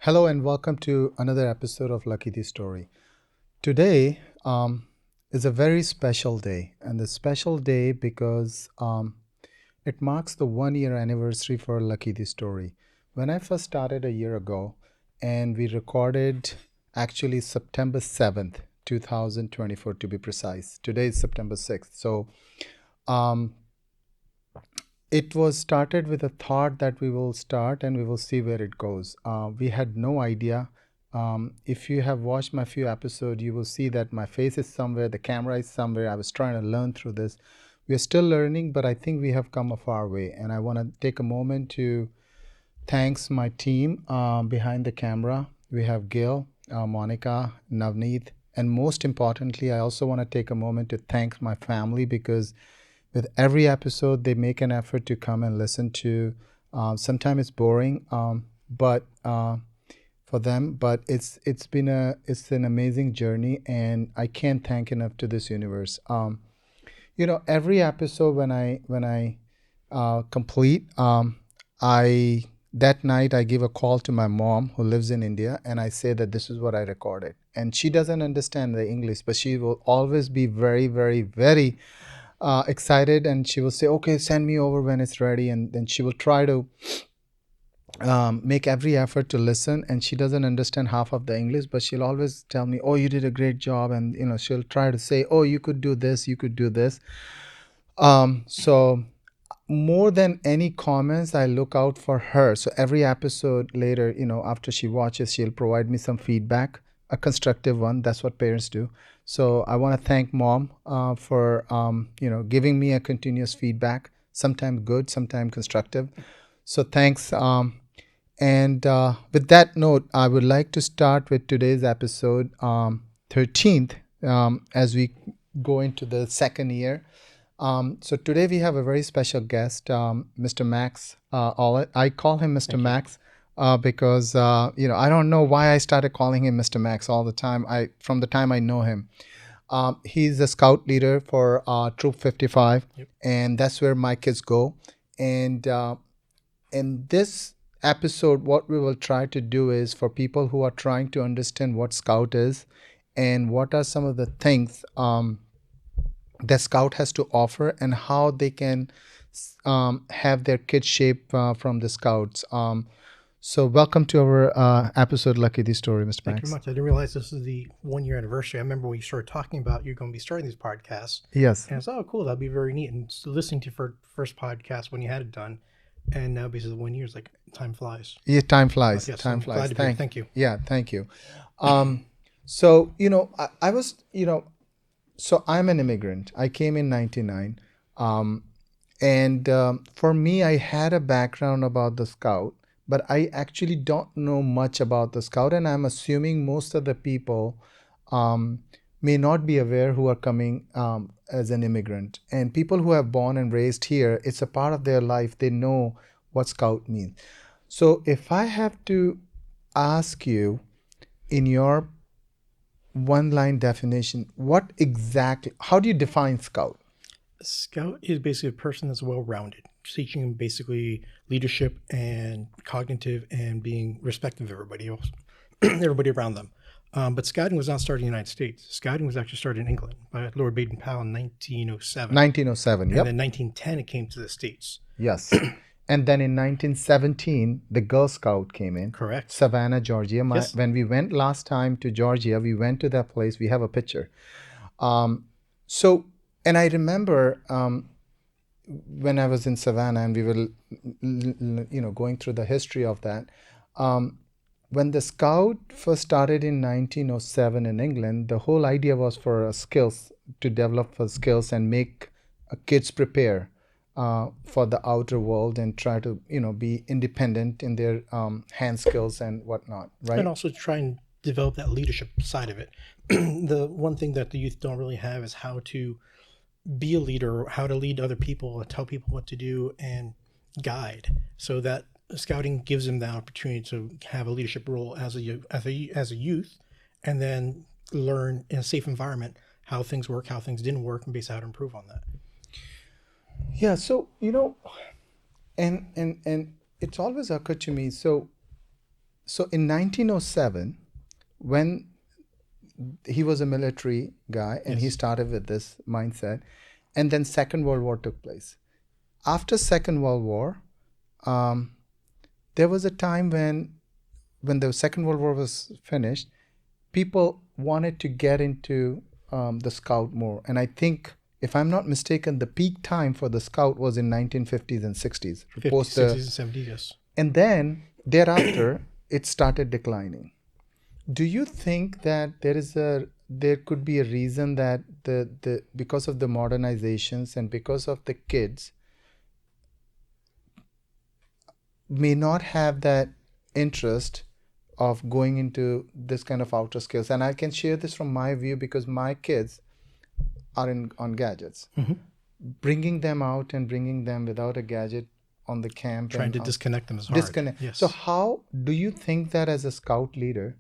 Hello and welcome to another episode of Lucky the Story. Today is a very special day, and the special day because it marks the 1 year anniversary for Lucky the Story. When I first started a year ago, and we recorded actually September 7th, 2024 to be precise. Today is September 6th. So um, it was started with a thought that we will start and we will see where it goes. We had no idea. If you have watched my few episodes, you will see that my face is somewhere, the camera is somewhere. I was trying to learn through this. We are still learning, but I think we have come a far way. And I want to take a moment to thanks my team behind the camera. We have Gil, Monica, Navneet, and most importantly, I also want to take a moment to thank my family because with every episode they make an effort to come and listen to. Sometimes it's boring, but for them, but it's an amazing journey, and I can't thank enough to this universe. Every episode when I complete, I that night I give a call to my mom who lives in India, and I say that this is what I recorded, and she doesn't understand the English, but she will always be very, very, very excited, and she will say, okay, send me over when it's ready, and then she will try to make every effort to listen, and she doesn't understand half of the English, but she'll always tell me, oh, you did a great job, and she'll try to say, oh, you could do this, you could do this. So more than any comments, I look out for her. So every episode later, after she watches, she'll provide me some feedback, a constructive one. That's what parents do. So I want to thank mom for giving me a continuous feedback, sometimes good, sometimes constructive. So thanks. And with that note, I would like to start with today's episode 13th, as we go into the second year. So today we have a very special guest, Mr. Max Ollett. I call him Mr. Max because I don't know why I started calling him Mr. Max all the time. From the time I know him, he's a scout leader for Troop 55, Yep. and that's where my kids go. And in this episode, what we will try to do is for people who are trying to understand what Scout is and what are some of the things that Scout has to offer and how they can have their kids shape from the Scouts. So welcome to our episode, Lucky the Story, Mr. Thank you Max. very much. I didn't realize this is the 1 year anniversary. I remember when you started talking about you're going to be starting these podcasts, Yes. and I was oh cool, that'd be very neat. And so listening to your first podcast when you had it done, and now basically 1 year is like time flies. Yeah, time flies. Yes, Time I'm flies. glad to be here. Thank you. Yeah, thank you. So I was so I'm an immigrant. I came in '99, and for me, I had a background about the Scout, but I actually don't know much about the Scout, and I'm assuming most of the people um, may not be aware who are coming as an immigrant. And people who have born and raised here, it's a part of their life. They know what Scout means. So if I have to ask you in your one line definition, what exactly, how do you define Scout? A scout is basically a person that's well rounded, teaching them basically leadership and cognitive and being respectful of everybody else, everybody around them. But scouting was not started in the United States. Scouting was actually started in England by Lord Baden-Powell in 1907. 1907, And yep. then 1910 it came to the States. Yes. And then in 1917, the Girl Scout came in. Correct. Savannah, Georgia. Yes. When we went last time to Georgia, we went to that place. We have a picture. So, and I remember when I was in Savannah and we were, going through the history of that. When the Scout first started in 1907 in England, the whole idea was for skills, to develop for skills and make kids prepare for the outer world and try to, be independent in their hand skills and whatnot, right? And also try and develop that leadership side of it. The one thing that the youth don't really have is how to be a leader, how to lead other people, tell people what to do, and guide. So that scouting gives them the opportunity to have a leadership role as a youth, and then learn in a safe environment how things work, how things didn't work, and basically how to improve on that. Yeah. So and it's always occurred to me. So So in 1907, when he was a military guy and he Yes. started with this mindset, and then Second World War took place. After Second World War, um, there was a time when the Second World War was finished, people wanted to get into the scout more. And I think, if I'm not mistaken, the peak time for the scout was in 1950s and 60s. 50s, Post 60s, and 70s, yes. and then thereafter, it started declining. Do you think that there could be a reason that the because of the modernizations and because of the kids may not have that interest of going into this kind of outer skills? And I can share this from my view because my kids are on gadgets. Mhm. Bringing them out and bringing them without a gadget on the camp Trying and to disconnect them is hard. disconnect. Yes. So how do you think that as a scout leader,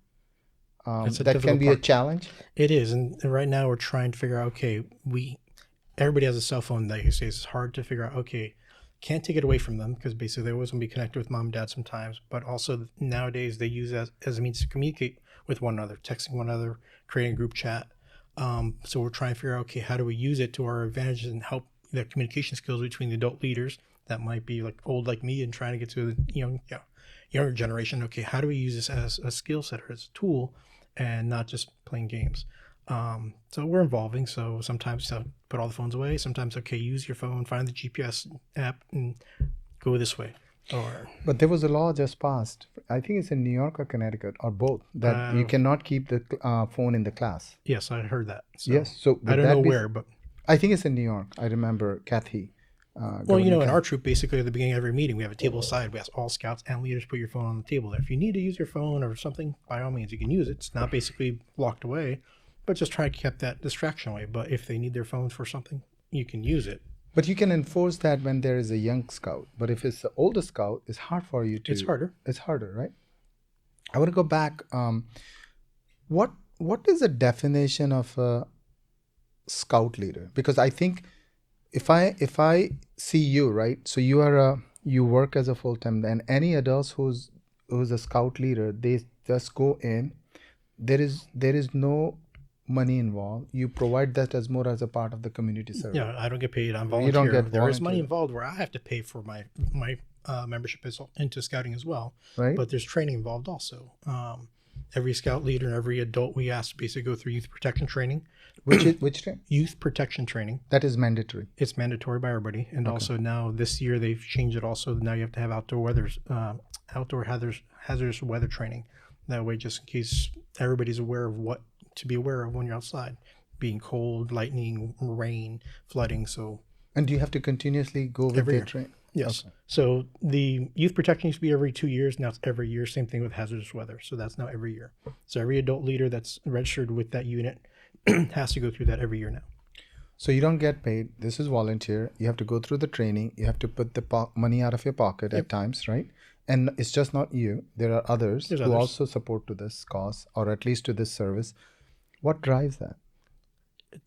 It's a that can difficult be a part. challenge? It is, and right now we're trying to figure out. Okay, everybody has a cell phone these days. It's hard to figure out. Okay, can't take it away from them because basically they're always going to be connected with mom and dad sometimes. But also nowadays they use it as a means to communicate with one another, texting one another, creating a group chat. So we're trying to figure out. Okay, how do we use it to our advantage and help the communication skills between the adult leaders that might be like old like me and trying to get to the younger generation. Okay, how do we use this as a skill set or as a tool and not just playing games? So we're evolving. So sometimes put all the phones away. Sometimes, okay, use your phone, find the GPS app and go this way. Or But there was a law just passed. I think it's in New York or Connecticut or both, that you cannot keep the phone in the class. yes, I heard that. So Yes. So I would don't that know be- where, but I think it's in New York. I remember Kathy. well, Governor in Kathy. our troop, basically at the beginning of every meeting, we have a table aside. We ask all scouts and leaders put your phone on the table there. If you need to use your phone or something, by all means, you can use it. It's not basically locked away, but just try to keep that distraction away. But if they need their phones for something, you can use it. But you can enforce that when there is a young scout. But if it's the older scout, it's hard for you to. It's harder. It's harder, right? I want to go back. What is the definition of a scout leader? Because I think if I see you, right, so you work as a full-time, and any adults who's a scout leader, they just go in. There is no money involved. You provide that as more as a part of the community service. Yeah, I don't get paid. I'm volunteer. You don't get There is money volunteer. involved where I have to pay for my membership into scouting as well. Right. But there's training involved also. Every scout leader and every adult we ask to basically go through youth protection training. Which time? Youth protection training. That is mandatory. It's mandatory by everybody, and also now this year they've changed it. Also, now you have to have outdoor hazardous weather training. That way, just in case everybody's aware of what to be aware of when you're outside, being cold, lightning, rain, flooding. So And do you have to continuously go with Every their year. train? yes. So the youth protection used to be every 2 years. Now it's every year. Same thing with hazardous weather. So that's now every year. So every adult leader that's registered with that unit has to go through that every year now. So you don't get paid. This is volunteer. You have to go through the training. You have to put the money out of your pocket at times, right? And it's just not you. There are others There's who others. also support to this cause, or at least to this service. What drives that?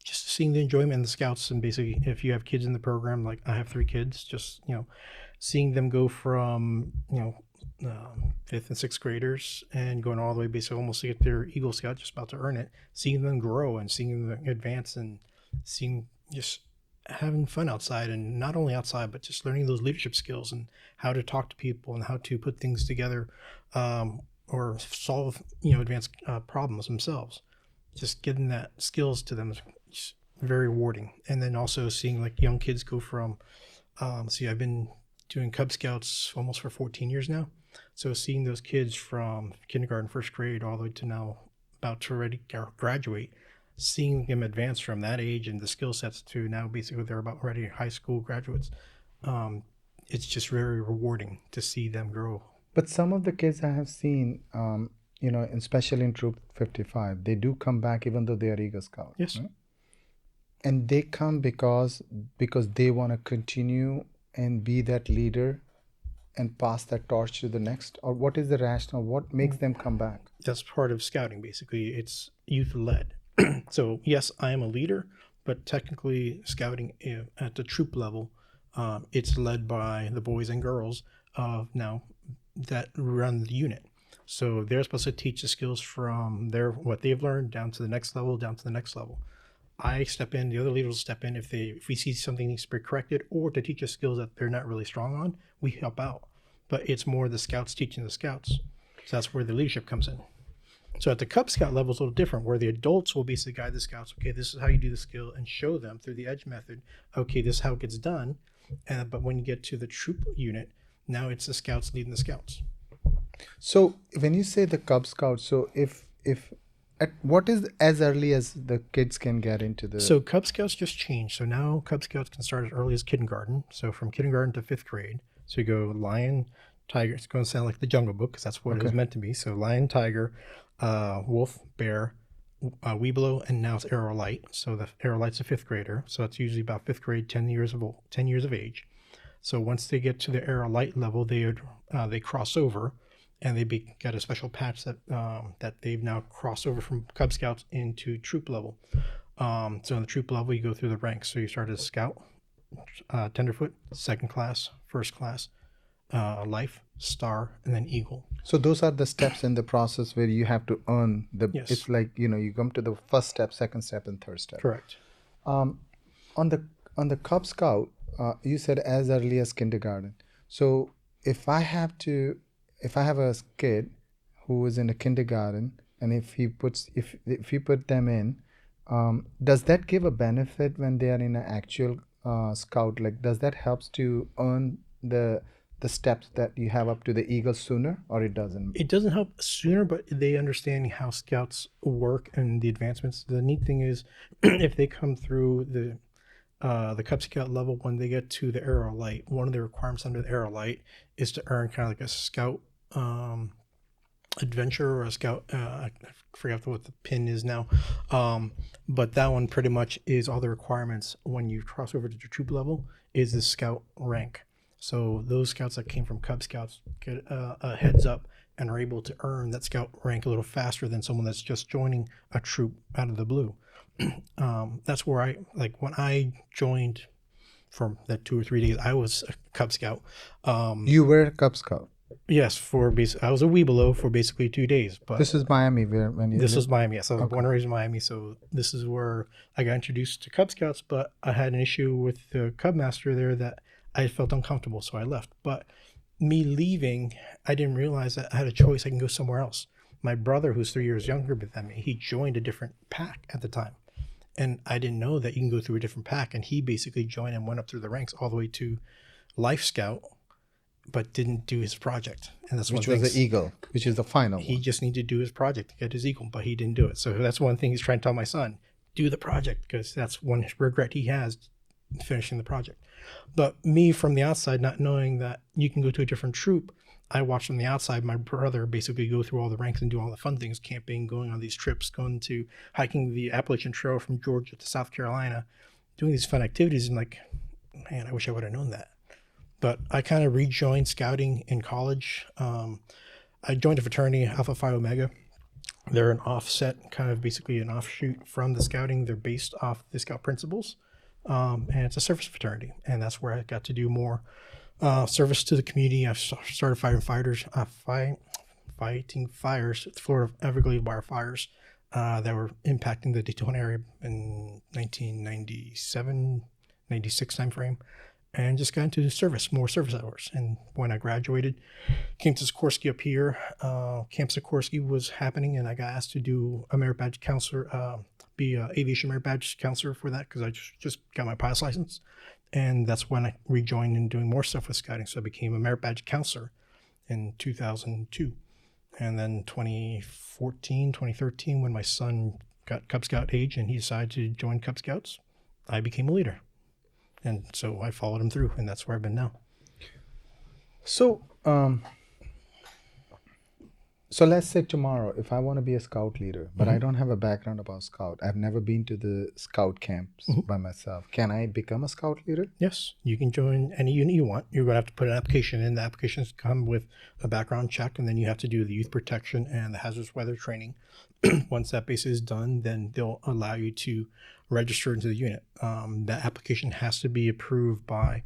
Just seeing the enjoyment in the scouts, and basically if you have kids in the program, like I have 3 kids, just seeing them go from fifth and sixth graders and going all the way basically almost to get their Eagle Scout, just about to earn it, seeing them grow and seeing them advance and seeing just having fun outside, and not only outside but just learning those leadership skills and how to talk to people and how to put things together, or solve advanced problems themselves. Just getting that skills to them is just very rewarding. And then also seeing like young kids go from I've been doing Cub Scouts almost for 14 years now. So seeing those kids from kindergarten, first grade, all the way to now about to already graduate, seeing them advance from that age and the skill sets to now basically they're about ready high school graduates. It's just very rewarding to see them grow. But some of the kids I have seen, especially in Troop 55, they do come back even though they are Eagle Scout. Yes. Right? And they come because they want to continue and be that leader and pass that torch to the next. Or what is the rationale? What makes them come back? That's part of scouting. Basically, it's youth led. So yes, I am a leader, but technically scouting at the troop level, it's led by the boys and girls now that run the unit. So they're supposed to teach the skills from what they've learned down to the next level, down to the next level. I step in, the other leaders will step in if we see something needs to be corrected, or to teach us skills that they're not really strong on, we help out. But it's more the scouts teaching the scouts. So that's where the leadership comes in. So at the Cub Scout level, it's a little different, where the adults will basically guide the scouts. Okay, this is how you do the skill, and show them through the EDGE method. Okay, this is how it gets done. But when you get to the troop unit, now it's the scouts leading the scouts. So when you say the Cub Scouts, so if at what is as early as the kids can get into the? So Cub Scouts just changed. So now Cub Scouts can start as early as kindergarten. So from kindergarten to 5th grade. So you go lion, tiger. It's going to sound like the Jungle Book because that's what it was meant to be. So lion, tiger, wolf, bear, Weeblo, and now it's Arrow Light. So the Arrow Light's a 5th grader. So it's usually about 5th grade, 10 years of age. So once they get to the Arrow Light level, they cross over, and they get a special patch that they've now crossed over from Cub Scouts into troop level. So in the troop level, you go through the ranks. So you start as scout, tenderfoot, 2nd class, 1st class, life, star, and then eagle. So those are the steps in the process where you have to earn the. Yes. It's like you come to the first step, second step, and third step. Correct. On the Cub Scout, you said as early as kindergarten. So if I have a kid who is in a kindergarten, and if you put them in, does that give a benefit when they are in an actual scout? Like, does that helps to earn the steps that you have up to the Eagle sooner, or it doesn't? It doesn't help sooner, but they understand how scouts work and the advancements. The neat thing is, if they come through the Cub Scout level, when they get to the Arrow Light, one of the requirements under the Arrow Light is to earn kind of like a scout adventure or a scout. I forget what the pin is now, but that one pretty much is all the requirements when you cross over to the troop level is the scout rank. So those scouts that came from Cub Scouts get a heads up and are able to earn that scout rank a little faster than someone that's just joining a troop out of the blue. That's where when I joined for that 2 or 3 days, I was a Cub Scout. You were a Cub Scout. Yes, I was a Weeblo for basically 2 days. But this is Miami, this was Miami. Yes, I was born and raised in Miami, so this is where I got introduced to Cub Scouts. But I had an issue with the Cub Master there that I felt uncomfortable, so I left. But me leaving, I didn't realize that I had a choice. I can go somewhere else. My brother, who's 3 years younger than me, he joined a different pack at the time. And I didn't know that you can go through a different pack. And he basically joined and went up through the ranks all the way to Life Scout, but didn't do his project. And that's which was the Eagle, which is the final He one. just needed to do his project to get his Eagle, but he didn't do it. So that's one thing he's trying to tell my son, do the project, because that's one regret he has, finishing the project. But me from the outside, not knowing that you can go to a different troop, I watched from the outside my brother basically go through all the ranks and do all the fun things, camping, going on these trips, going to hiking the Appalachian Trail from Georgia to South Carolina, doing these fun activities. And like, man, I wish I would have known that. But I kind of rejoined scouting in college. I joined a fraternity, Alpha Phi Omega. They're an offset, kind of basically an offshoot from the scouting. They're based off the scout principles. And it's a service fraternity. And that's where I got to do more service to the community. I've started fighting fires, Florida Everglades wildfires that were impacting the Daytona area in 1997, 96 timeframe, and just got into more service hours. And when I graduated, came to Sikorsky up here. Camp Sikorsky was happening, and I got asked to do a merit badge counselor, be an aviation merit badge counselor for that because I just got my pilot's license. And that's when I rejoined and doing more stuff with scouting. So I became a merit badge counselor in 2002. And then 2014, 2013, when my son got Cub Scout age and he decided to join Cub Scouts, I became a leader. And so I followed him through, and that's where I've been now. So, so let's say tomorrow, if I want to be a scout leader, but I don't have a background about scout, I've never been to the scout camps by myself. Can I become a scout leader? Yes, you can join any unit you want. You're going to have to put an application in. The applications come with a background check, and then you have to do the youth protection and the hazardous weather training. Once that base is done, then they'll allow you to register into the unit. That application has to be approved by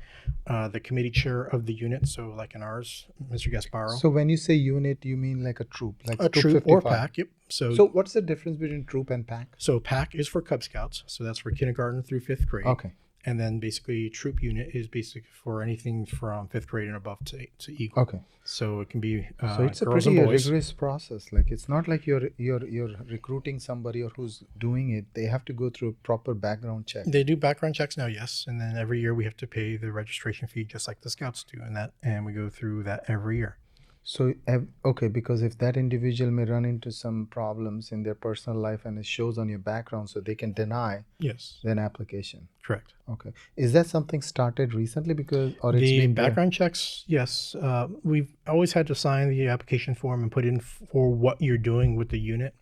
the committee chair of the unit. So, like in ours, Mr. Gasparo, So when you say unit, you mean like a troop, like a troop or pack. Yep. So what's the difference between troop and pack? So pack is for Cub Scouts. So that's for kindergarten through 5th grade. Okay. And then basically troop unit is basically for anything from 5th grade and above to Eagle. Okay. So it can be So it's a girls pretty and boys. rigorous process. Like it's not like you're recruiting somebody or who's doing it. They have to go through a proper background check. They do background checks now, yes. And then every year we have to pay the registration fee just like the Scouts do, and we go through that every year. So okay, because if that individual may run into some problems in their personal life and it shows on your background, so they can deny Yes, an application. correct. Okay. Is that something started recently because or it's The been there? background checks, yes. We've always had to sign the application form and put in for what you're doing with the unit,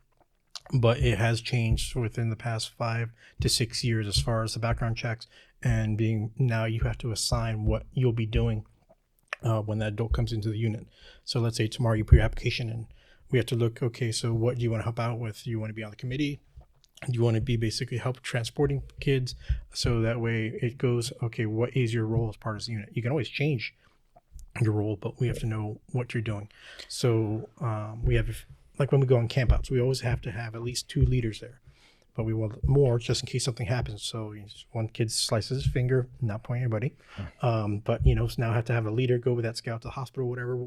but it has changed within the past 5 to 6 years as far as the background checks and being now you have to assign what you'll be doing when that adult comes into the unit. So let's say tomorrow you put your application in, we have to look, okay, so what do you want to help out with? Do you want to be on the committee? Do you want to be basically help transporting kids? So that way it goes, okay, what is your role as part of the unit? You can always change your role, but we have to know what you're doing. So we have, like when we go on campouts, we always have to have at least 2 leaders there. But we want more just in case something happens. So one kid slices his finger, not pointing at anybody. But so now I have to have a leader go with that scout to the hospital, whatever.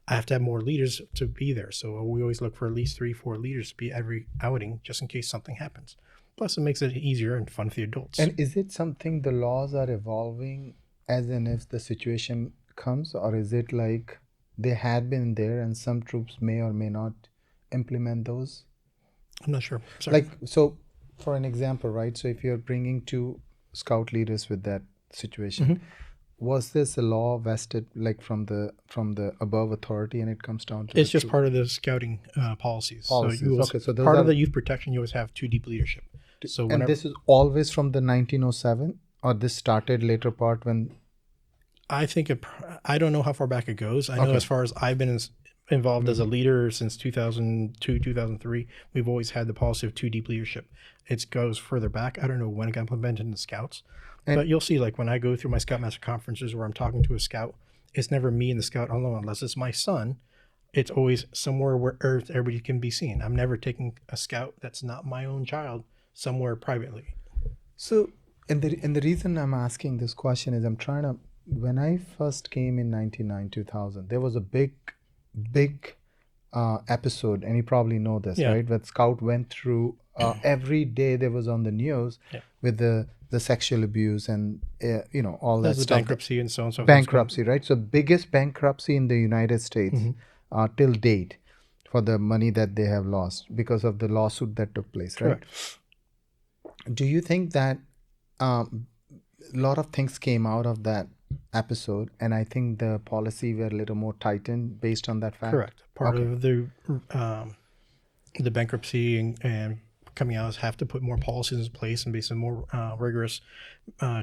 I have to have more leaders to be there. So we always look for at least 3-4 leaders to be every outing, just in case something happens. Plus, it makes it easier and fun for the adults. And is it something the laws are evolving as in if the situation comes, or is it like they had been there and some troops may or may not implement those? I'm not sure. Sorry. Like, so for an example, right? So if you're bringing 2 scout leaders with that situation, was this a law vested like from the above authority and it comes down to it's just part of the scouting policies. Policies. So you always, Okay, so those part are- of the youth protection, you always have 2 deep leadership. So and whenever, this is always from the 1907 or this started later part when I think I don't know how far back it goes. I know Okay. as far as I've been involved as a leader since 2002, 2003, we've always had the policy of 2 deep leadership. It goes further back. I don't know when it got implemented in the Scouts, but you'll see like when I go through my Scoutmaster conferences where I'm talking to a scout, it's never me and the scout alone unless it's my son. It's always somewhere where everybody can be seen. I'm never taking a scout that's not my own child somewhere privately. So, and the reason I'm asking this question is I'm trying to. When I first came in 99, 2000, there was a big episode, and you probably know this, Yeah. right? Where Scout went through every day. There was on the news with the sexual abuse and all that That's the stuff. bankruptcy and so on and so forth. Bankruptcy, right? So biggest bankruptcy in the United States till date for the money that they have lost because of the lawsuit that took place, right? Correct. Do you think that a lot of things came out of that episode, and I think the policy were a little more tightened based on that fact? Correct. Part Okay. of the bankruptcy and coming out is have to put more policies in place and based on more rigorous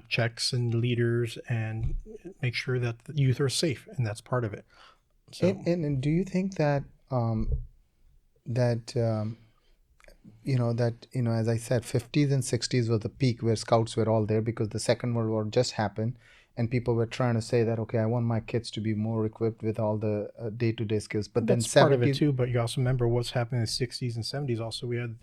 checks and leaders and make sure that the youth are safe, and that's part of it. So And do you think that as I said, 50s and 60s was the peak where scouts were all there because the Second World War just happened, and people were trying to say that, okay, I want my kids to be more equipped with all the day-to-day skills. But then that's part of it 70s, too. But you also remember what's happening in the 60s and 70s. Also, we had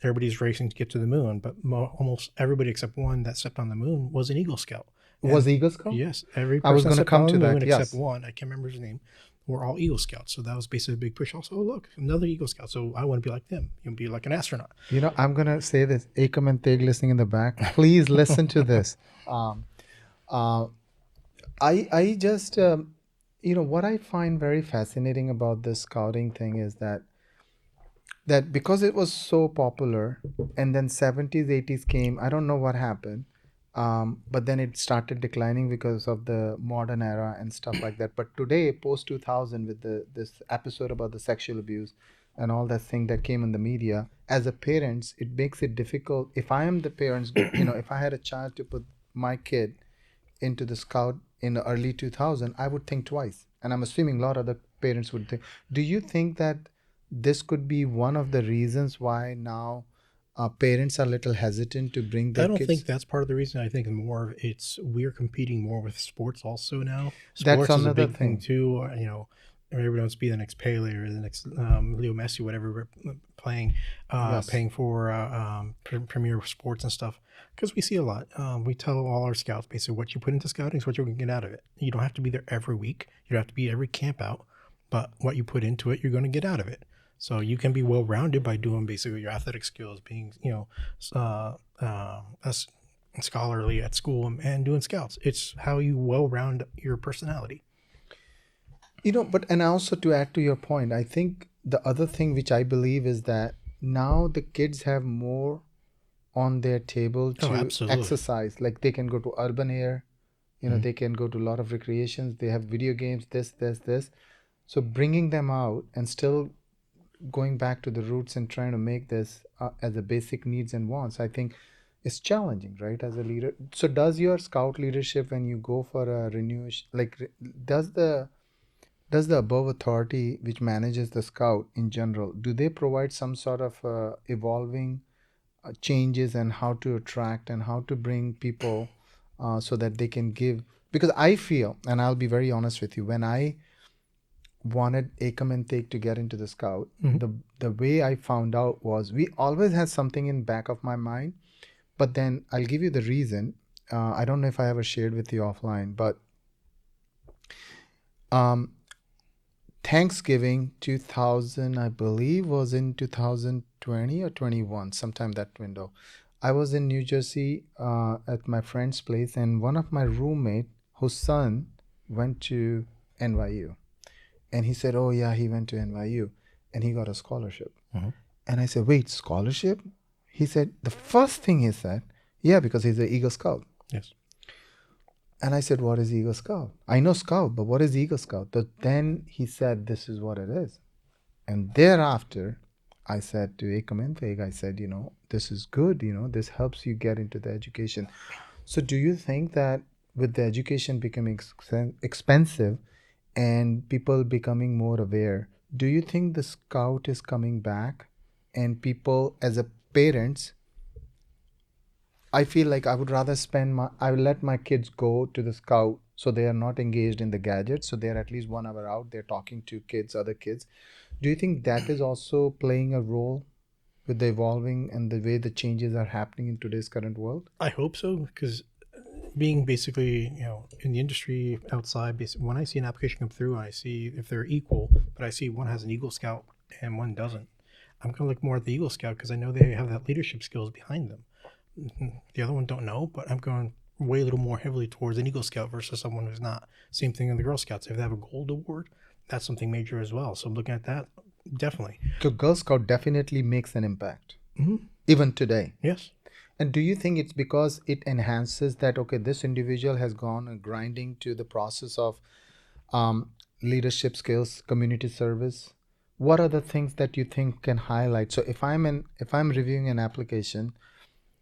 everybody's racing to get to the moon, but almost everybody except one that stepped on the moon was an Eagle Scout. was Eagle Scout? Yes, every I was person gonna that come stepped to on the that, moon yes. except one. I can't remember his name. We're all Eagle Scouts, so that was basically a big push. Also, oh, look, another Eagle Scout. So I want to be like them. You want to be like an astronaut. I'm gonna say this. Akam and Teg listening in the back, please listen to this. I just what I find very fascinating about this scouting thing is that because it was so popular, and then 70s 80s came, I don't know what happened, but then it started declining because of the modern era and stuff like that. But today, post 2000, with this episode about the sexual abuse and all that thing that came in the media, as a parents, it makes it difficult. If I am the parents, if I had a child to put my kid into the scout in the early 2000, I would think twice, and I'm assuming a lot of the parents would think. Do you think that this could be one of the reasons why now parents are a little hesitant to bring I their don't kids? think that's part of the reason. I think more of it's we're competing more with sports also now. That's Sports is a another big thing thing. too. Everybody wants to be the next Pele or the next Leo Messi, whatever, playing, Yes. paying for premier sports and stuff. Because we see a lot. We tell all our scouts basically what you put into scouting is what you're going to get out of it. You don't have to be there every week. You don't have to be every camp out, but what you put into it, you're going to get out of it. So you can be well rounded by doing basically your athletic skills, being as scholarly at school and doing scouts. It's how you well round your personality. But and also to add to your point, I think the other thing which I believe is that now the kids have more on their table Oh, to absolutely. exercise. Like they can go to urban air, Mhm. they can go to a lot of recreations. They have video games, this. So bringing them out and still going back to the roots and trying to make this as a basic needs and wants, I think is challenging, right? As a leader. So does your scout leadership when you go for a renew, does the above authority which manages the scout in general, do they provide some sort of evolving changes and how to attract and how to bring people so that they can give? Because I feel, and I'll be very honest with you, when I wanted Akam and Take to get into the scout, Mhm. the way I found out was we always had something in back of my mind, but then I'll give you the reason. I don't know if I ever shared with you offline, but um, Thanksgiving 2000, I believe, was in 2020 or 21, sometime that window. I was in New Jersey at my friend's place, and one of my roommate, whose son went to NYU, and he said, "Oh yeah, he went to NYU, and he got a scholarship." Mhm. And I said, "Wait, scholarship?" He said the first thing he said, "Yeah, because he's an Eagle Scout." Yes. And I said, "What is Eagle Scout? I know Scout, but what is Eagle Scout?" But then he said, "This is what it is." And thereafter, I said to Akam and Feg, I said, this is good, this helps you get into the education. So do you think that with the education becoming expensive and people becoming more aware, do you think the scout is coming back and people as a parents, I feel like I would rather I will let my kids go to the scout so they are not engaged in the gadgets. So they're at least 1 hour out, they're talking to kids, other kids. Do you think that is also playing a role with the evolving and the way the changes are happening in today's current world? I hope so because being basically in the industry outside, when I see an application come through, I see if they're equal, but I see one has an Eagle Scout and one doesn't. I'm gonna look more at the Eagle Scout because I know they have that leadership skills behind them. The other one don't know, but I'm going way a little more heavily towards an Eagle Scout versus someone who's not. Same thing in the Girl Scouts. If they have a gold award, that's something major as well. So I'm looking at that definitely. So Girl Scout definitely makes an impact, Hmm. even today. Yes. And do you think it's because it enhances that, okay, this individual has gone and grinding to the process of um, leadership skills, community service? What are the things that you think can highlight? So if I'm reviewing an application,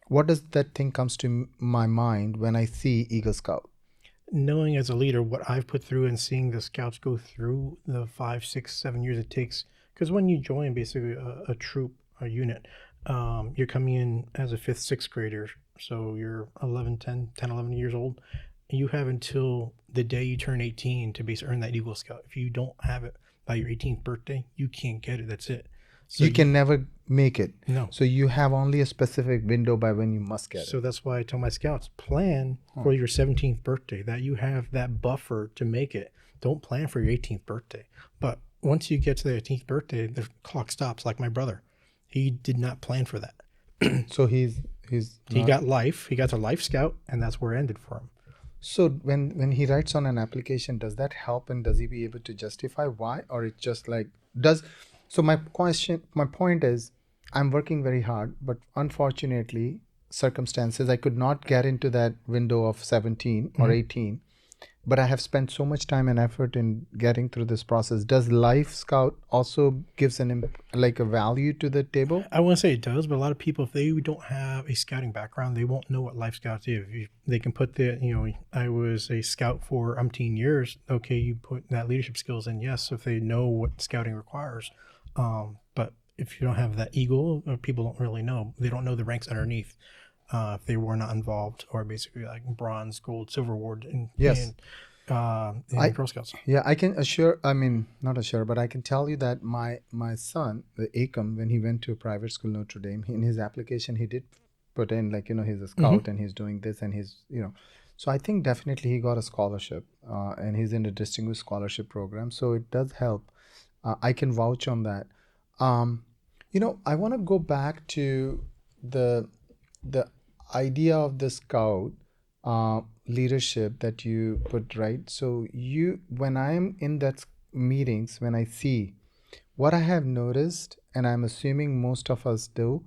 what does that thing comes to my mind when I see Eagle Scout? Knowing as a leader what I've put through and seeing the scouts go through the 5, 6, 7 years it takes, because when you join basically a troop, a unit, you're coming in as a fifth, sixth grader. So you're 11, 10, 11 years old. You have until the day you turn 18 to basically earn that Eagle Scout. If you don't have it by your 18th birthday, you can't get it. That's it. So You can never make it. no. So you have only a specific window by when you must get So it. that's why I tell my scouts plan for your 17th birthday that you have that buffer to make it. Don't plan for your 18th birthday. But once you get to the 18th birthday, the clock stops. Like my brother, he did not plan for that. So he's He not. got life. He got the life scout, and that's where it ended for him. So when he writes on an application, does that help and does he be able to justify why, or it's just like does? So my point is, I'm working very hard, but unfortunately, circumstances, I could not get into that window of 17 or Mhm. 18. But I have spent so much time and effort in getting through this process. Does Life Scout also gives like a value to the table? I wouldn't say it does, but a lot of people, if they don't have a scouting background, they won't know what life scouts is. They can put I was a scout for umpteen years. Okay, you put that leadership skills in, yes, if they know what scouting requires. But if you don't have that eagle, or people don't really know, they don't know the ranks underneath. If they were not involved, or basically like bronze, gold, silver award Yes. in Girl Scouts. Yeah, I can assure, I mean, not assure, but I can tell you that my son, the Akam, when he went to a private school, Notre Dame, in his application, he did put in, like, he's a scout and he's doing this and so I think definitely he got a scholarship and he's in a distinguished scholarship program. So it does help. I can vouch on that. I want to go back to the idea of the scout leadership that you put, right? So when I'm in that meetings, when I see what I have noticed, and I'm assuming most of us do,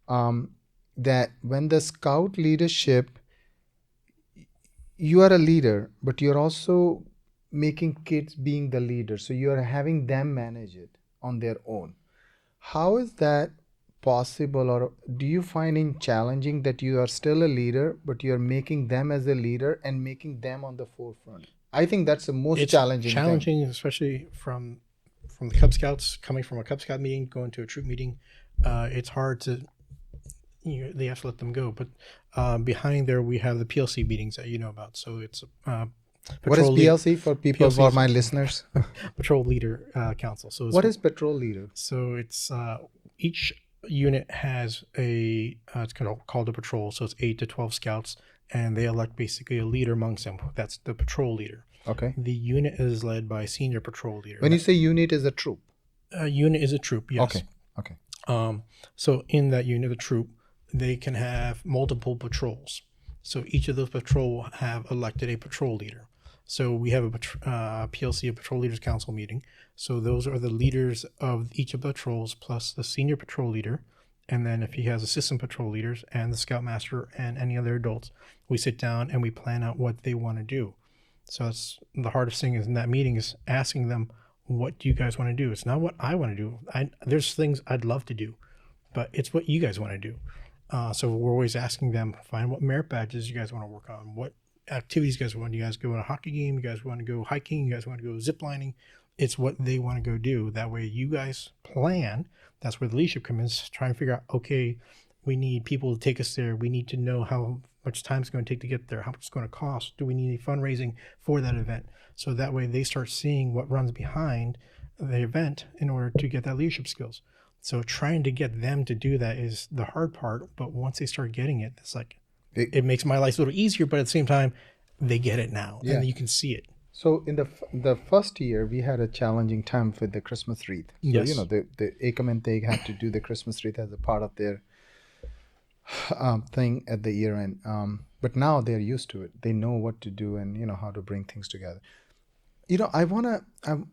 that when the scout leadership, you are a leader, but you're also making kids being the leader. So you are having them manage it on their own. How is that possible, or do you find it challenging that you are still a leader, but you're making them as a leader and making them on the forefront? I think that's the most challenging thing. Especially from the Cub Scouts, coming from a Cub Scout meeting, going to a troop meeting. It's hard to, they have to let them go. But behind there, we have the PLC meetings that you know about. So it's what is PLC for people, for my listeners? Patrol Leader Council. So what is Patrol Leader? So it's each unit has it's called a patrol. So it's 8 to 12 scouts, and they elect basically a leader amongst them. That's the patrol leader. Okay. The unit is led by senior patrol leader. When you say unit, is a troop? A unit is a troop, yes. Okay. So in that unit, the troop, they can have multiple patrols. So each of those patrol have elected a patrol leader. So we have a PLC, a Patrol Leaders Council meeting. So those are the leaders of each of the patrols plus the senior patrol leader. And then if he has assistant patrol leaders and the scoutmaster and any other adults, we sit down and we plan out what they want to do. So that's the hardest thing is in that meeting is asking them, what do you guys want to do? It's not what I want to do. There's things I'd love to do, but it's what you guys want to do. So we're always asking them, find what merit badges you guys want to work on, what activities you guys want. You guys go on a hockey game, you guys want to go hiking, you guys want to go zip lining. It's what they want to go do. That way you guys plan. That's where the leadership comes in, try and figure out, okay, we need people to take us there. We need to know how much time it's going to take to get there, how much it's going to cost. Do we need any fundraising for that event? So that way they start seeing what runs behind the event in order to get that leadership skills. So trying to get them to do that is the hard part. But once they start getting it, it's like, it makes my life a little easier, but at the same time, they get it now and you can see it. So in the first year, we had a challenging time with the Christmas wreath. So, yes. The Akam and they had to do the Christmas wreath as a part of their thing at the year end. But now they're used to it. They know what to do and, how to bring things together. I want to,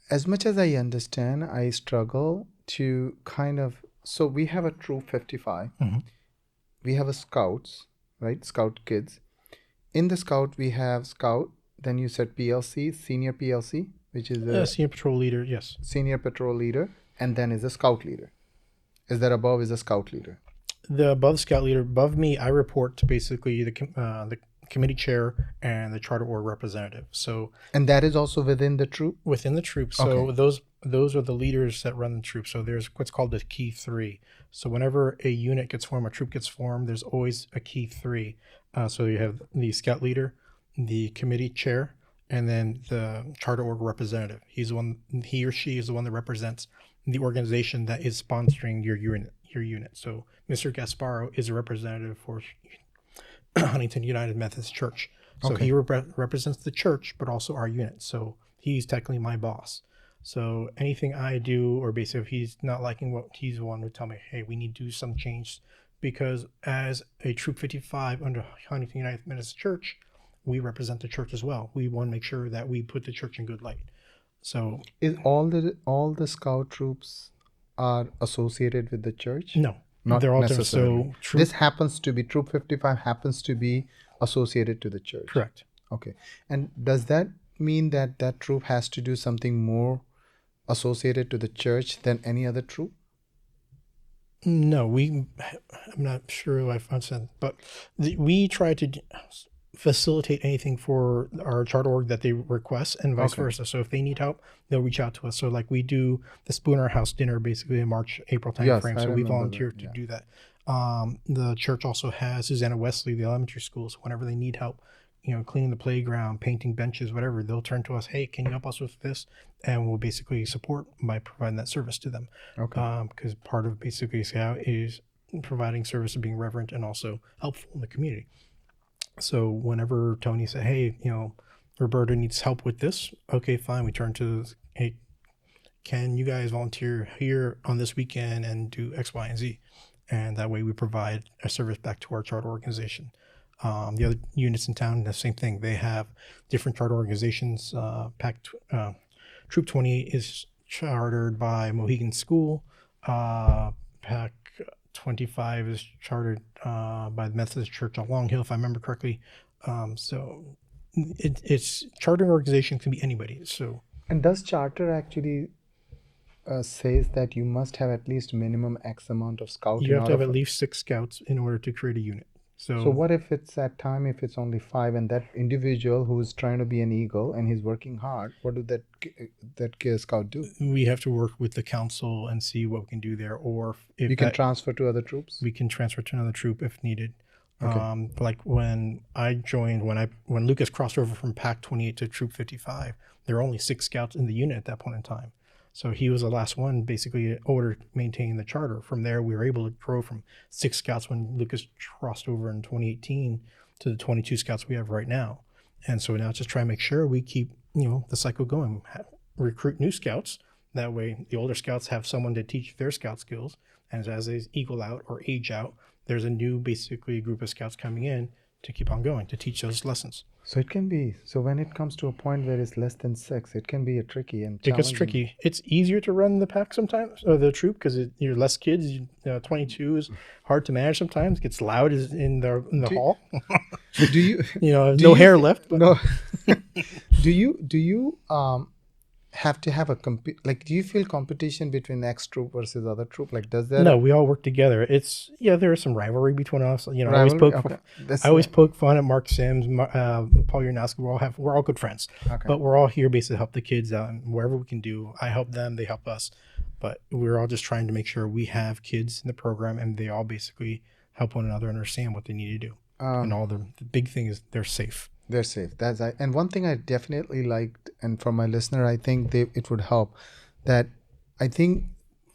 as much as I understand, I struggle to so we have a Troop 55. Mm-hmm. We have a Scouts, right? Scout kids. In the Scout, we have Scout. Then you said PLC, Senior PLC, which is a Senior Patrol Leader, yes. Senior Patrol Leader, and then is a Scout Leader. Is that above is a Scout Leader? The above Scout Leader, above me, I report to basically the committee chair and the charter org representative. So, and that is also within the troop? Within the troop. So those are the leaders that run the troop. So there's what's called the key three. So whenever a unit gets formed, a troop gets formed, there's always a key three. So you have the scout leader, the committee chair, and then the charter org representative. He or she is the one that represents the organization that is sponsoring your unit. So Mr. Gasparo is a representative for Huntington United Methodist Church. So he represents the church, but also our unit. So he's technically my boss. So anything I do, or basically if he's not liking what he's the one who tell me, hey, we need to do some change, because as a Troop 55 under Huntington United Methodist Church, we represent the church as well. We want to make sure that we put the church in good light. So is all the scout troops are associated with the church? No, not they're all necessarily. So this happens to be Troop 55 happens to be associated to the church. Correct. Okay. And does that mean that that troop has to do something more associated to the church than any other troop? No, I'm not sure if I understand, but we try to, facilitate anything for our charter org that they request, and vice Okay. versa. So if they need help, they'll reach out to us. So like we do the Spooner House dinner basically in March, April Yes, timeframe. I So we remember volunteer that. to Yeah. do that. The church also has Susanna Wesley, the elementary school. So whenever they need help, cleaning the playground, painting benches, whatever, they'll turn to us. Hey, can you help us with this? And we'll basically support by providing that service to them. Okay. Because part of basically Scout is providing service and being reverent and also helpful in the community. So whenever Tony said, hey, Roberta needs help with this, okay, fine. We turn to, hey, can you guys volunteer here on this weekend and do X, Y, and Z? And that way we provide a service back to our charter organization. The other units in town, the same thing. They have different charter organizations. Troop 28 is chartered by Mohegan School. PAC 25 is chartered by the Methodist Church on Long Hill, if I remember correctly. So it's chartering organization can be anybody. So And does charter actually says that you must have at least minimum X amount of scout you in have to order have at for- least 6 scouts in order to create a unit. So what if it's at time if it's only 5 and that individual who is trying to be an eagle and he's working hard, what do that scout do? we have to work with the council and see what we can do there, or if You can transfer to other troops? we can transfer to another troop if needed. Okay. Like when I joined, when Lucas crossed over from PAC 28 to Troop 55, there were only 6 scouts in the unit at that point in time. So he was the last one, basically, in order to maintain the charter. From there, we were able to grow from 6 scouts when Lucas crossed over in 2018 to the 22 scouts we have right now. And so now just try to make sure we keep, the cycle going. Recruit new scouts. That way, the older scouts have someone to teach their scout skills. And as they equal out or age out, there's a new, basically, group of scouts coming in to keep on going, to teach those lessons. So it can be, so when it comes to a point where it's less than 6, it can be a tricky and It gets challenging. tricky. It's easier to run the pack sometimes, or the troop, because you're less kids. 22 is hard to manage sometimes. It gets loud in the hall. Do you No you hair thi- left. But no do you have to have a like, do you feel competition between X troop versus other troop? Like, does that no, we all work together. There is some rivalry between us. I always rivalry? poke. Okay. That's I always poke fun at Mark Sims, Paul Yarnowski. We're all good friends, okay. but we're all here basically to help the kids out, and wherever we can do. I help them, they help us, but we're all just trying to make sure we have kids in the program, and they all basically help one another understand what they need to do. And all the big thing is they're safe. They're safe. And one thing I definitely liked, and from my listener, I think it would help, that I think,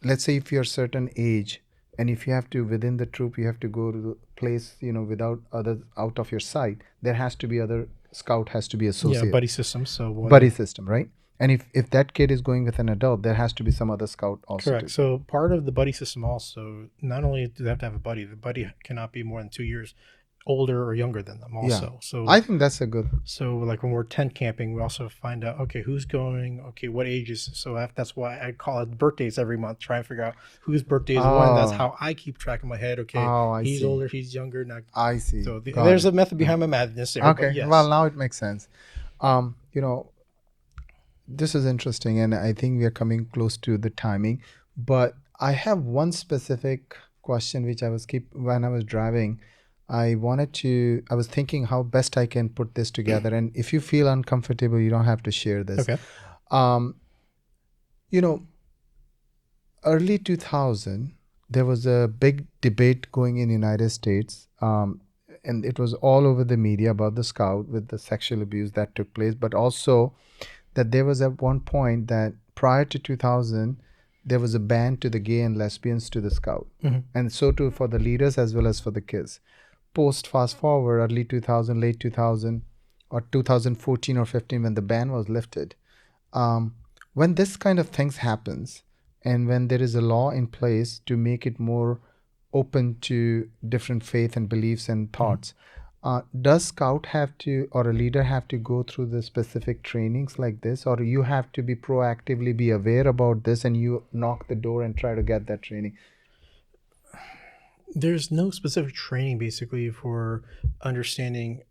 let's say if you're a certain age, and if you have to, within the troop, you have to go to the place, without others out of your sight, there has to be other scout has to be associated. Yeah, buddy system. So Buddy system, right? And if that kid is going with an adult, there has to be some other scout also. correct. So part of the buddy system also, not only do they have to have a buddy, the buddy cannot be more than 2 years older or younger than them also. So I think that's a good. So like when we're tent camping, we also find out, okay, who's going, okay, what ages. So that's why I call it birthdays every month, try and figure out whose birthday is when. That's Oh. how I keep track in my head. Okay, Oh, I he's see. older, he's younger. Now, I see. so Got there's it. a method behind my madness there. Okay. But yes. Well, now it makes sense. This is interesting, and I think we are coming close to the timing. But I have one specific question which when I was driving. I was thinking how best I can put this together. And if you feel uncomfortable, you don't have to share this. Okay. Early 2000, there was a big debate going in United States. And it was all over the media about the scout with the sexual abuse that took place, but also that there was at one point that prior to 2000, there was a ban to the gay and lesbians to the scout. Mhm. And so too for the leaders as well as for the kids. Fast forward, early 2000, late 2000, or 2014 or 15, when the ban was lifted. When this kind of things happens, and when there is a law in place to make it more open to different faith and beliefs and thoughts, does scout have to, or a leader have to go through the specific trainings like this, or you have to be proactively be aware about this and you knock the door and try to get that training? There's no specific training basically for understanding.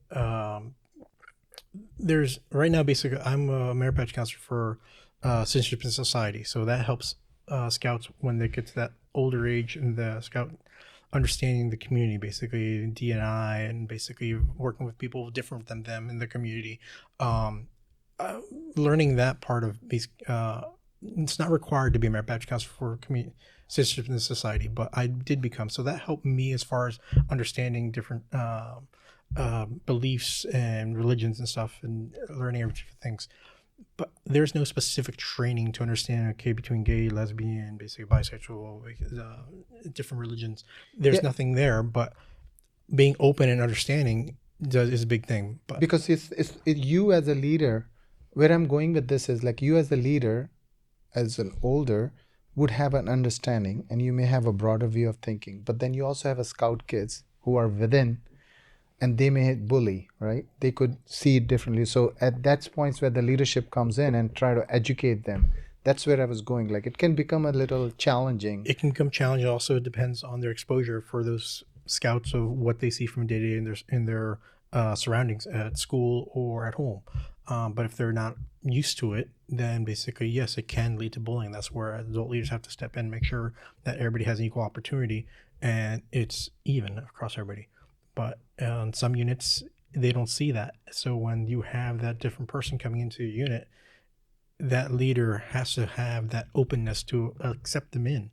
There's right now basically I'm a merit badge counselor for Citizenship and Society, so that helps scouts when they get to that older age in the scout understanding the community, basically D&I, and basically working with people different than them in the community. Um, Learning that part of these, it's not required to be a merit badge counselor for community citizenship in the society, but I did become, so that helped me as far as understanding different beliefs and religions and stuff, and learning different things. But there's no specific training to understand, okay, between gay, lesbian, basically bisexual, different religions. There's Yeah, nothing there, but being open and understanding is a big thing. But because you as a leader, where I'm going with this is like you as a leader, as an older, would have an understanding and you may have a broader view of thinking. But then you also have a scout kids who are within and they may bully, right? They could see it differently. So at that points where the leadership comes in and try to educate them. That's where I was going. Like it can become a little challenging. it can become challenging. Also, it depends on their exposure for those scouts of what they see from day to day in their surroundings at school or at home. But if they're not used to it, then basically, yes, it can lead to bullying. That's where adult leaders have to step in and make sure that everybody has an equal opportunity and it's even across everybody. But on some units, they don't see that. So when you have that different person coming into your unit, that leader has to have that openness to accept them in.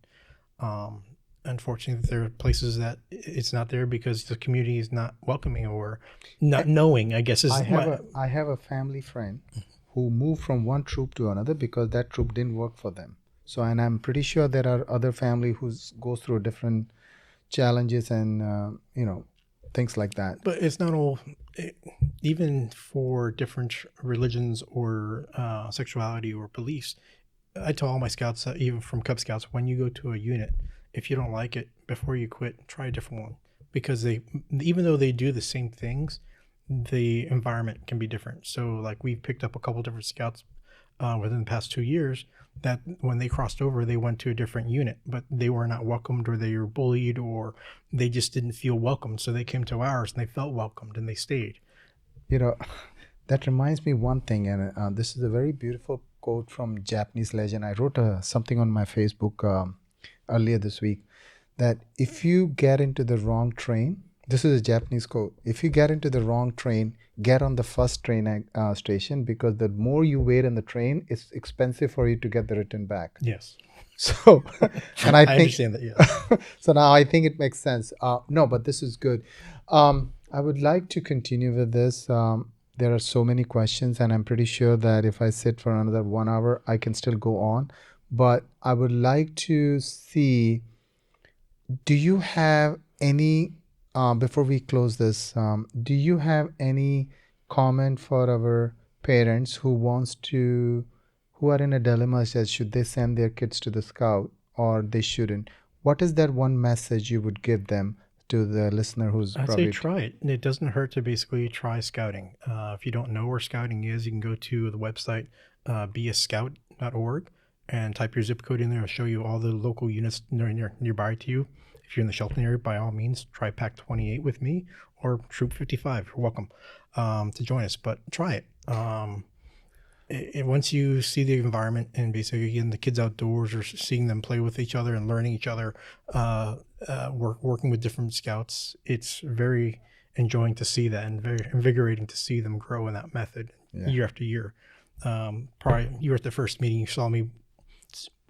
Unfortunately, there are places that it's not there because the community is not welcoming or not knowing, I guess, is I have a family friend who moved from one troop to another because that troop didn't work for them. So, and I'm pretty sure there are other family who goes through different challenges and things like that. But it's not all, even for different religions or sexuality or beliefs. I tell all my scouts, even from Cub Scouts, when you go to a unit, if you don't like it, before you quit, try a different one. Because even though they do the same things, the environment can be different. So like we've picked up a couple different scouts within the past 2 years that when they crossed over, they went to a different unit, but they were not welcomed or they were bullied or they just didn't feel welcomed. So they came to ours and they felt welcomed and they stayed. You know, that reminds me one thing, and this is a very beautiful quote from Japanese legend. I wrote something on my Facebook earlier this week that if you get into the wrong train, this is a Japanese quote. If you get into the wrong train, get on the first train station because the more you wait in the train, it's expensive for you to get the return back. Yes. So, and I think understand that. Yeah. so now I think it makes sense. No, but this is good. I would like to continue with this. There are so many questions, and I'm pretty sure that if I sit for another 1 hour, I can still go on. But I would like to see, do you have any, before we close this, do you have any comment for our parents who are in a dilemma as should they send their kids to the scout or they shouldn't? What is that one message you would give them to the listener who's I'd probably say try it. It doesn't hurt to basically try scouting. If you don't know where scouting is, you can go to the website beascout.org and type your zip code in there. It'll show you all the local units nearby to you. If you're in the Shelton area, by all means, try Pack 28 with me or Troop 55. You're welcome to join us, but try it. Once you see the environment and basically getting the kids outdoors or seeing them play with each other and learning each other, working with different scouts, it's very enjoying to see that and very invigorating to see them grow in that method year after year. Probably you were at the first meeting, you saw me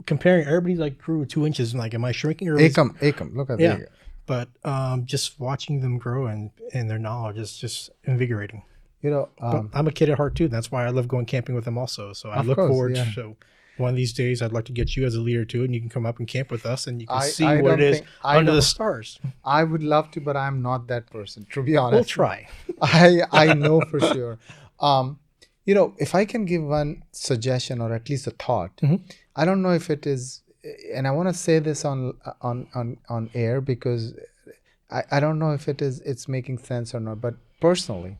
comparing, everybody's like grew 2 inches and like, am I shrinking or Akam, look at yeah. that. But just watching them grow and their knowledge is just invigorating. But I'm a kid at heart too. That's why I love going camping with them also. So I look forward to, so one of these days I'd like to get you as a leader too, and you can come up and camp with us and you can see what it is under the stars. I would love to, but I'm not that person, to be honest. We'll try. I know for sure. If I can give one suggestion or at least a thought, I don't know if it is, and I want to say this on air because I don't know if it's making sense or not, but personally,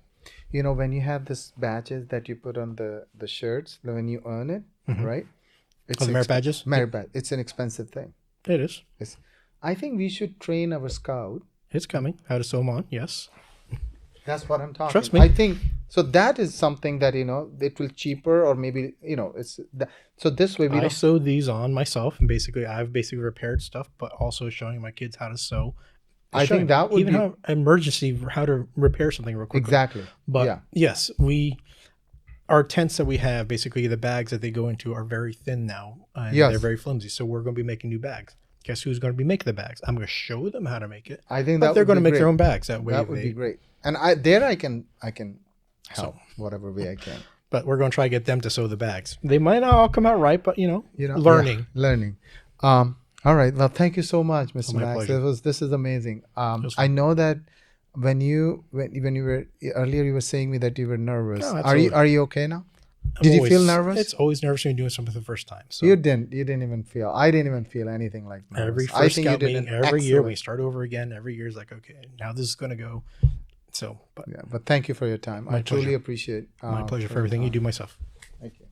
when you have this badges that you put on the shirts, when you earn it, right? It's merit badges? Merit badge. It's an expensive thing. It is. I think we should train our scout. It's coming. How to sew them on, yes. That's what I'm talking. Trust me. I think so. That is something that it will cheaper or maybe it's that. So this way I sewed these on myself, and I've repaired stuff, but also showing my kids how to sew I think that would even be how emergency, how to repair something real quickly. exactly. But Yeah. yes, our tents that we have, basically the bags that they go into are very thin now, and Yes. they're very flimsy. So we're going to be making new bags. Guess who's going to be making the bags? I'm going to show them how to make it. I think But that they're would going to be make their great. own bags. That way, That would be great. And I can help whatever way I can. But we're going to try to get them to sew the bags. They might not all come out right, but learning. Yeah, learning. All right. Well, thank you so much, Mr. my Max. pleasure. This is amazing. was I know that when you were earlier, you were saying me that you were nervous. No, Are you okay now? Did you feel nervous? It's always nervous when you're doing something for the first time. So You didn't even feel. I didn't even feel anything like nervous. every I first think you scout did meeting, an every year we excellent- start over again. Every year is like, okay, now this is going to go. So, but Yeah, but thank you for your time. I truly pleasure. appreciate. my pleasure for your everything you time. do myself. Thank you.